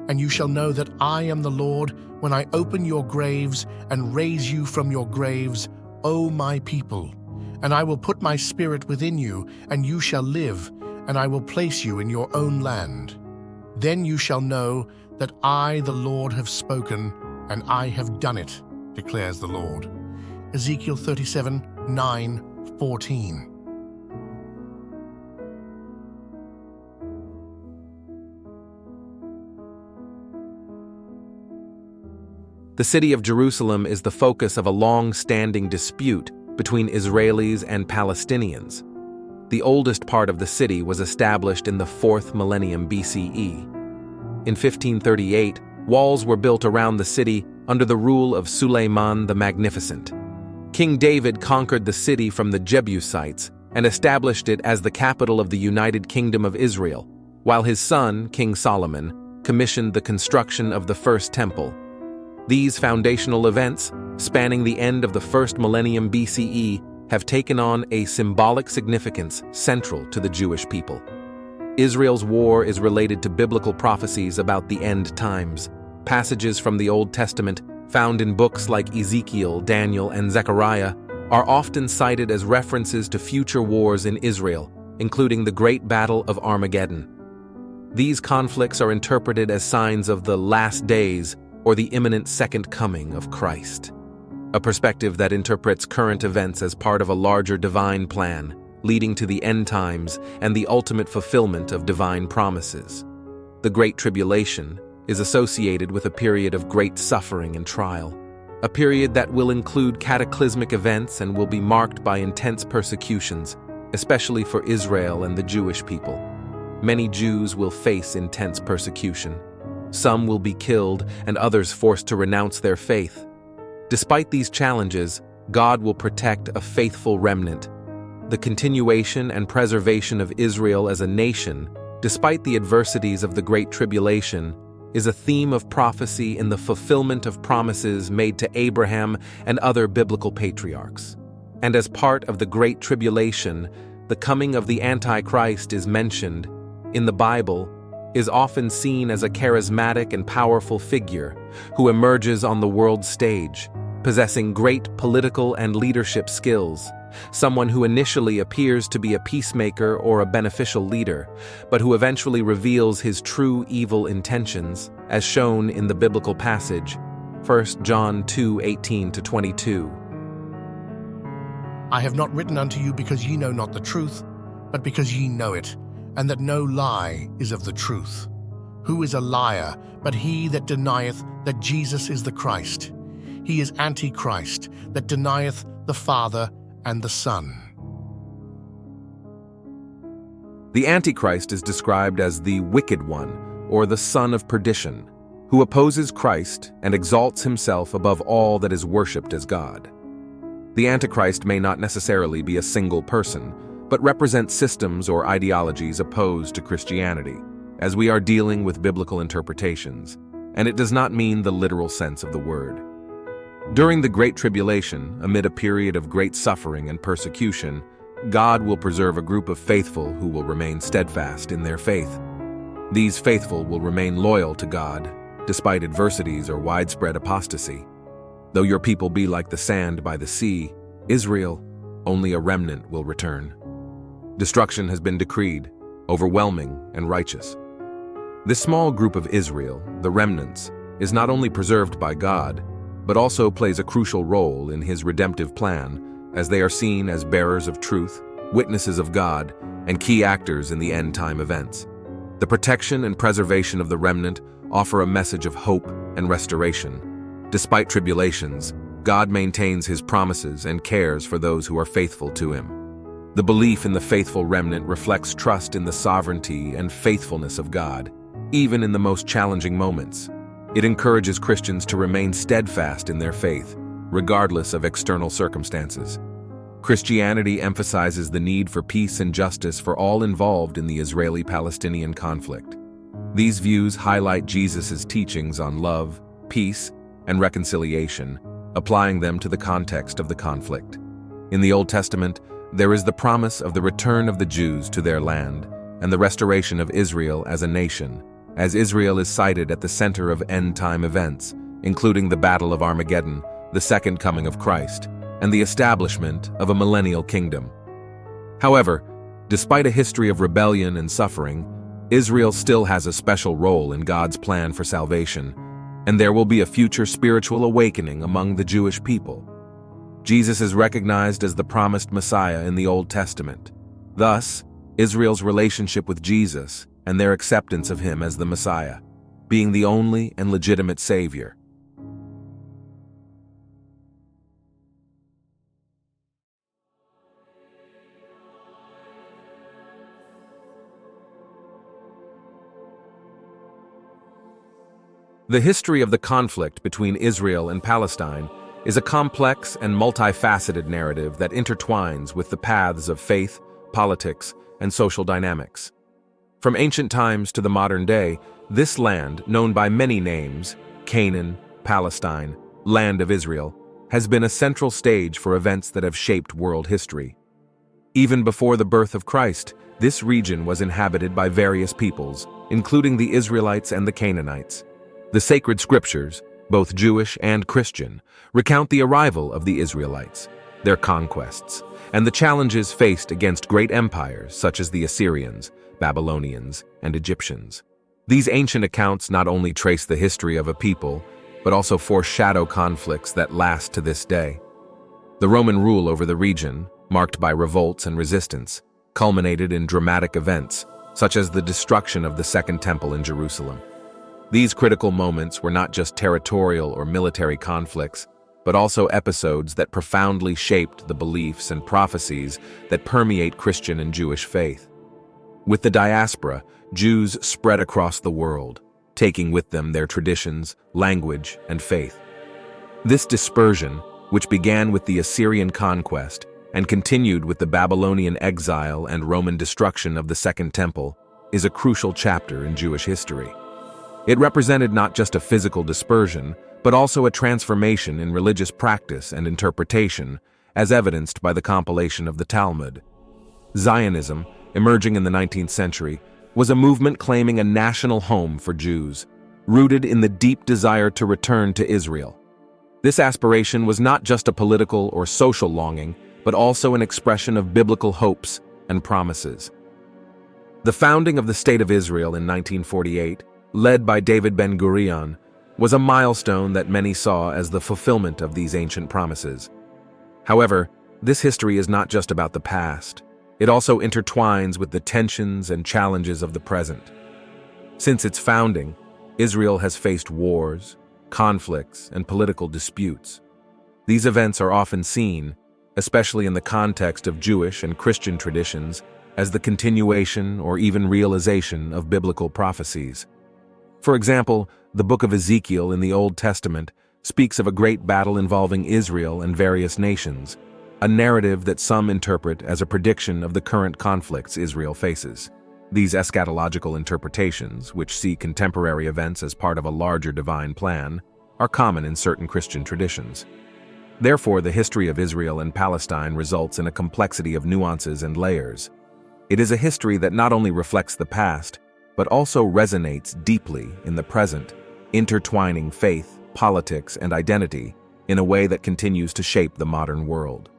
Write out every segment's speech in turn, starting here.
And you shall know that I am the Lord when I open your graves and raise you from your graves, O my people. And I will put my spirit within you, and you shall live, and I will place you in your own land. Then you shall know that I, the Lord, have spoken, and I have done it, declares the Lord. Ezekiel 37:9-14. The city of Jerusalem is the focus of a long-standing dispute between Israelis and Palestinians. The oldest part of the city was established in the 4th millennium BCE. In 1538, walls were built around the city under the rule of Suleiman the Magnificent. King David conquered the city from the Jebusites and established it as the capital of the United Kingdom of Israel, while his son, King Solomon, commissioned the construction of the first temple. These foundational events, spanning the end of the 1st millennium BCE, have taken on a symbolic significance central to the Jewish people. Israel's war is related to biblical prophecies about the end times. Passages from the Old Testament, found in books like Ezekiel, Daniel, and Zechariah, are often cited as references to future wars in Israel, including the Great Battle of Armageddon. These conflicts are interpreted as signs of the last days or the imminent second coming of Christ, a perspective that interprets current events as part of a larger divine plan, leading to the end times and the ultimate fulfillment of divine promises. The Great Tribulation is associated with a period of great suffering and trial, a period that will include cataclysmic events and will be marked by intense persecutions, especially for Israel and the Jewish people. Many Jews will face intense persecution. Some will be killed and others forced to renounce their faith. Despite these challenges, God will protect a faithful remnant. The continuation and preservation of Israel as a nation, despite the adversities of the Great Tribulation, is a theme of prophecy in the fulfillment of promises made to Abraham and other biblical patriarchs. And as part of the Great Tribulation, the coming of the Antichrist is mentioned. In the Bible, is often seen as a charismatic and powerful figure who emerges on the world stage, possessing great political and leadership skills, someone who initially appears to be a peacemaker or a beneficial leader, but who eventually reveals his true evil intentions, as shown in the biblical passage, 1 John 2:18-22. I have not written unto you because ye know not the truth, but because ye know it, and that no lie is of the truth. Who is a liar but he that denieth that Jesus is the Christ? He is Antichrist, that denieth the Father and the Son. The Antichrist is described as the wicked one, or the son of perdition, who opposes Christ and exalts himself above all that is worshipped as God. The Antichrist may not necessarily be a single person, but represent systems or ideologies opposed to Christianity, as we are dealing with biblical interpretations, and it does not mean the literal sense of the word. During the Great Tribulation, amid a period of great suffering and persecution, God will preserve a group of faithful who will remain steadfast in their faith. These faithful will remain loyal to God, despite adversities or widespread apostasy. Though your people be like the sand by the sea, Israel, only a remnant will return. Destruction has been decreed, overwhelming and righteous. This small group of Israel, the remnants, is not only preserved by God, but also plays a crucial role in his redemptive plan, as they are seen as bearers of truth, witnesses of God, and key actors in the end-time events. The protection and preservation of the remnant offer a message of hope and restoration. Despite tribulations, God maintains his promises and cares for those who are faithful to him. The belief in the faithful remnant reflects trust in the sovereignty and faithfulness of God, even in the most challenging moments. It encourages Christians to remain steadfast in their faith, regardless of external circumstances. Christianity emphasizes the need for peace and justice for all involved in the Israeli-Palestinian conflict. These views highlight Jesus' teachings on love, peace, and reconciliation, applying them to the context of the conflict. In the Old Testament, there is the promise of the return of the Jews to their land and the restoration of Israel as a nation, as Israel is cited at the center of end-time events, including the Battle of Armageddon, the second coming of Christ, and the establishment of a millennial kingdom. However, despite a history of rebellion and suffering, Israel still has a special role in God's plan for salvation, and there will be a future spiritual awakening among the Jewish people. Jesus is recognized as the promised Messiah in the Old Testament. Thus, Israel's relationship with Jesus and their acceptance of him as the Messiah, being the only and legitimate Savior. The history of the conflict between Israel and Palestine is a complex and multifaceted narrative that intertwines with the paths of faith, politics, and social dynamics. From ancient times to the modern day, this land, known by many names, Canaan, Palestine, Land of Israel, has been a central stage for events that have shaped world history. Even before the birth of Christ, this region was inhabited by various peoples, including the Israelites and the Canaanites. The sacred scriptures, both Jewish and Christian, recount the arrival of the Israelites, their conquests, and the challenges faced against great empires such as the Assyrians, Babylonians, and Egyptians. These ancient accounts not only trace the history of a people, but also foreshadow conflicts that last to this day. The Roman rule over the region, marked by revolts and resistance, culminated in dramatic events, such as the destruction of the Second Temple in Jerusalem. These critical moments were not just territorial or military conflicts, but also episodes that profoundly shaped the beliefs and prophecies that permeate Christian and Jewish faith. With the diaspora, Jews spread across the world, taking with them their traditions, language, and faith. This dispersion, which began with the Assyrian conquest and continued with the Babylonian exile and Roman destruction of the Second Temple, is a crucial chapter in Jewish history. It represented not just a physical dispersion, but also a transformation in religious practice and interpretation, as evidenced by the compilation of the Talmud. Zionism, emerging in the 19th century, was a movement claiming a national home for Jews, rooted in the deep desire to return to Israel. This aspiration was not just a political or social longing, but also an expression of biblical hopes and promises. The founding of the State of Israel in 1948, led by David Ben-Gurion, was a milestone that many saw as the fulfillment of these ancient promises. However, this history is not just about the past. It also intertwines with the tensions and challenges of the present. Since its founding, Israel has faced wars, conflicts, and political disputes. These events are often seen, especially in the context of Jewish and Christian traditions, as the continuation or even realization of biblical prophecies. For example, the book of Ezekiel in the Old Testament speaks of a great battle involving Israel and various nations, a narrative that some interpret as a prediction of the current conflicts Israel faces. These eschatological interpretations, which see contemporary events as part of a larger divine plan, are common in certain Christian traditions. Therefore, the history of Israel and Palestine results in a complexity of nuances and layers. It is a history that not only reflects the past, but also resonates deeply in the present, intertwining faith, politics, and identity in a way that continues to shape the modern world.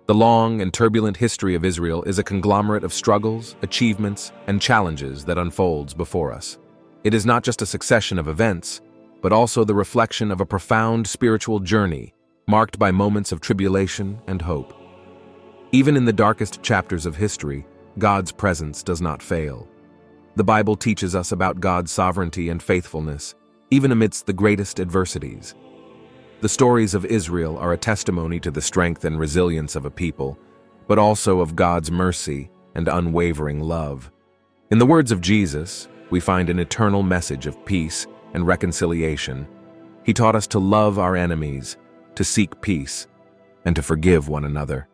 The long and turbulent history of Israel is a conglomerate of struggles, achievements, and challenges that unfolds before us. It is not just a succession of events, but also the reflection of a profound spiritual journey marked by moments of tribulation and hope. Even in the darkest chapters of history, God's presence does not fail. The Bible teaches us about God's sovereignty and faithfulness, even amidst the greatest adversities. The stories of Israel are a testimony to the strength and resilience of a people, but also of God's mercy and unwavering love. In the words of Jesus, we find an eternal message of peace and reconciliation. He taught us to love our enemies, to seek peace, and to forgive one another.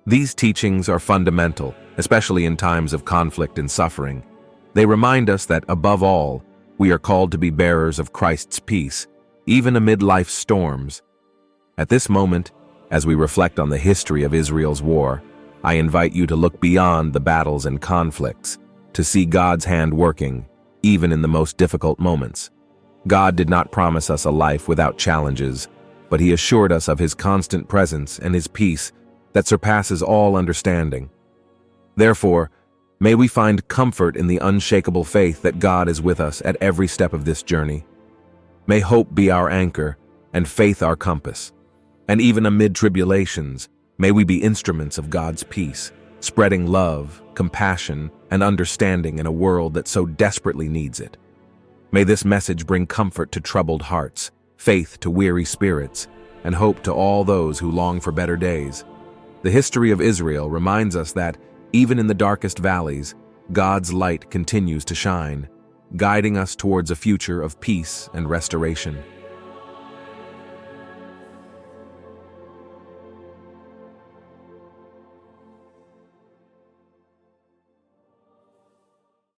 These teachings are fundamental, especially in times of conflict and suffering. They remind us that, above all, we are called to be bearers of Christ's peace, even amid life's storms. At this moment, as we reflect on the history of Israel's war, I invite you to look beyond the battles and conflicts, to see God's hand working, even in the most difficult moments. God did not promise us a life without challenges, but He assured us of His constant presence and His peace that surpasses all understanding. Therefore, may we find comfort in the unshakable faith that God is with us at every step of this journey. May hope be our anchor and faith our compass. And even amid tribulations, may we be instruments of God's peace, spreading love, compassion, and understanding in a world that so desperately needs it. May this message bring comfort to troubled hearts, faith to weary spirits, and hope to all those who long for better days. The history of Israel reminds us that, even in the darkest valleys, God's light continues to shine, guiding us towards a future of peace and restoration.